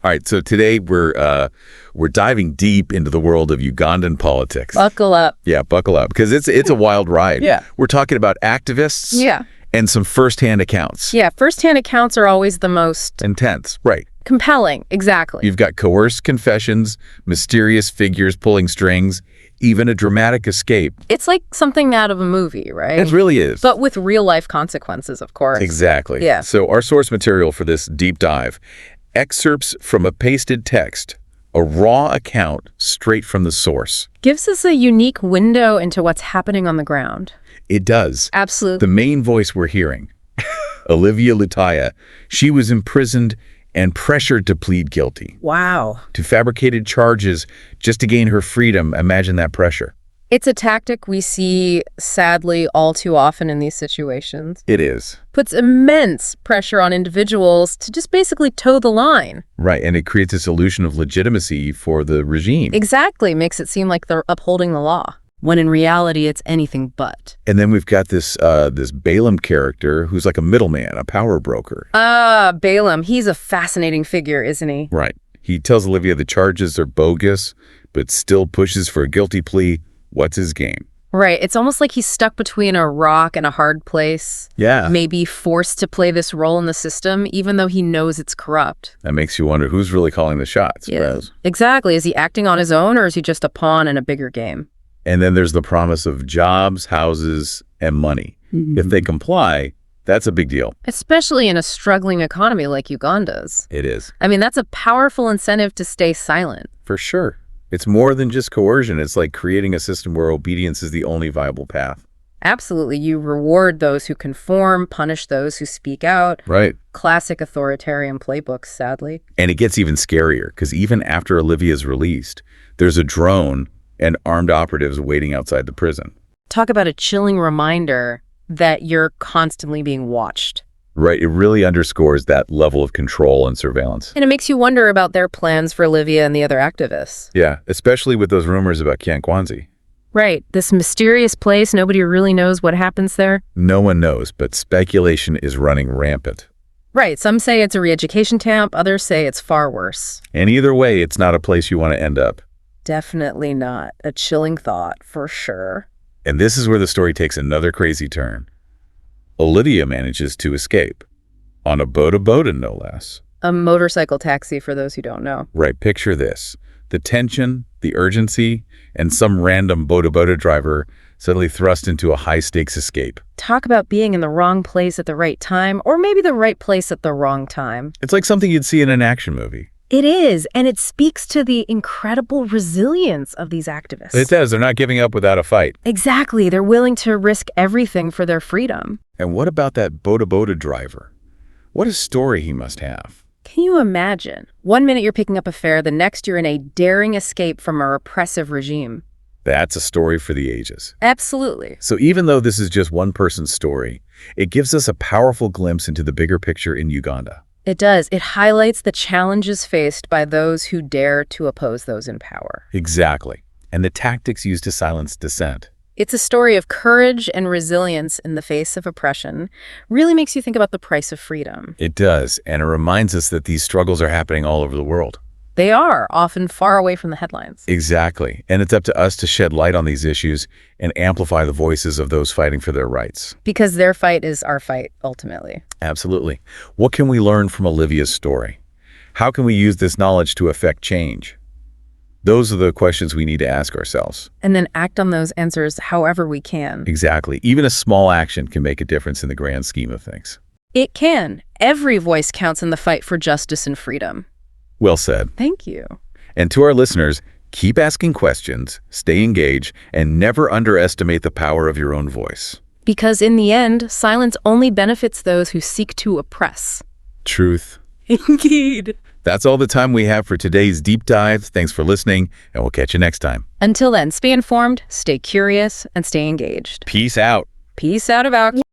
All right, so today we're diving deep into the world of Ugandan politics. Buckle up. Yeah, buckle up, because it's a wild ride. Yeah. We're talking about activists. Yeah. And some firsthand accounts. Yeah, firsthand accounts are always the most intense, right? Compelling, exactly. You've got coerced confessions, mysterious figures pulling strings, even a dramatic escape. It's like something out of a movie, right? It really is. But with real-life consequences, of course. Exactly. Yeah. So our source material for this deep dive: excerpts from a pasted text, a raw account straight from the source. Gives us a unique window into what's happening on the ground. It does. Absolutely. The main voice we're hearing, Olivia Lutaaya, she was imprisoned and pressured to plead guilty. Wow. To fabricated charges just to gain her freedom. Imagine that pressure. It's a tactic we see, sadly, all too often in these situations. It is. Puts immense pressure on individuals to just basically toe the line. Right, and it creates this illusion of legitimacy for the regime. Exactly. Makes it seem like they're upholding the law, when in reality it's anything but. And then we've got this Balaam character who's like a middleman, a power broker. Balaam. He's a fascinating figure, isn't he? Right. He tells Olivia the charges are bogus, but still pushes for a guilty plea. What's his game? Right. It's almost like he's stuck between a rock and a hard place. Yeah. Maybe forced to play this role in the system, even though he knows it's corrupt. That makes you wonder who's really calling the shots. Yeah. Exactly. Is he acting on his own, or is he just a pawn in a bigger game? And then there's the promise of jobs, houses, and money. If they comply, that's a big deal. Especially in a struggling economy like Uganda's. It is. I mean, that's a powerful incentive to stay silent. For sure. It's more than just coercion. It's like creating a system where obedience is the only viable path. Absolutely. You reward those who conform, punish those who speak out. Right. Classic authoritarian playbooks, sadly. And it gets even scarier, because even after Olivia's released, there's a drone and armed operatives waiting outside the prison. Talk about a chilling reminder that you're constantly being watched. Right. It really underscores that level of control and surveillance. And it makes you wonder about their plans for Olivia and the other activists. Yeah, especially with those rumors about Kyankwanzi. Right. This mysterious place, nobody really knows what happens there. No one knows, but speculation is running rampant. Right. Some say it's a re-education camp. Others say it's far worse. And either way, it's not a place you want to end up. Definitely not. A chilling thought, for sure. And this is where the story takes another crazy turn. Olivia manages to escape. On a Boda Boda, no less. A motorcycle taxi, for those who don't know. Right, picture this. The tension, the urgency, and some random Boda Boda driver suddenly thrust into a high-stakes escape. Talk about being in the wrong place at the right time, or maybe the right place at the wrong time. It's like something you'd see in an action movie. It is, and it speaks to the incredible resilience of these activists. It does. They're not giving up without a fight. Exactly. They're willing to risk everything for their freedom. And what about that Boda Boda driver? What a story he must have. Can you imagine? One minute you're picking up a fare, the next you're in a daring escape from a repressive regime. That's a story for the ages. Absolutely. So even though this is just one person's story, it gives us a powerful glimpse into the bigger picture in Uganda. It does. It highlights the challenges faced by those who dare to oppose those in power. Exactly. And the tactics used to silence dissent. It's a story of courage and resilience in the face of oppression. Really makes you think about the price of freedom. It does, and it reminds us that these struggles are happening all over the world. They are, often far away from the headlines. Exactly. And it's up to us to shed light on these issues and amplify the voices of those fighting for their rights. Because their fight is our fight, ultimately. Absolutely. What can we learn from Olivia's story? How can we use this knowledge to affect change? Those are the questions we need to ask ourselves. And then act on those answers however we can. Exactly. Even a small action can make a difference in the grand scheme of things. It can. Every voice counts in the fight for justice and freedom. Well said. Thank you. And to our listeners, keep asking questions, stay engaged, and never underestimate the power of your own voice. Because in the end, silence only benefits those who seek to oppress. Truth. Indeed. That's all the time we have for today's deep dive. Thanks for listening, and we'll catch you next time. Until then, stay informed, stay curious, and stay engaged. Peace out. Peace out about.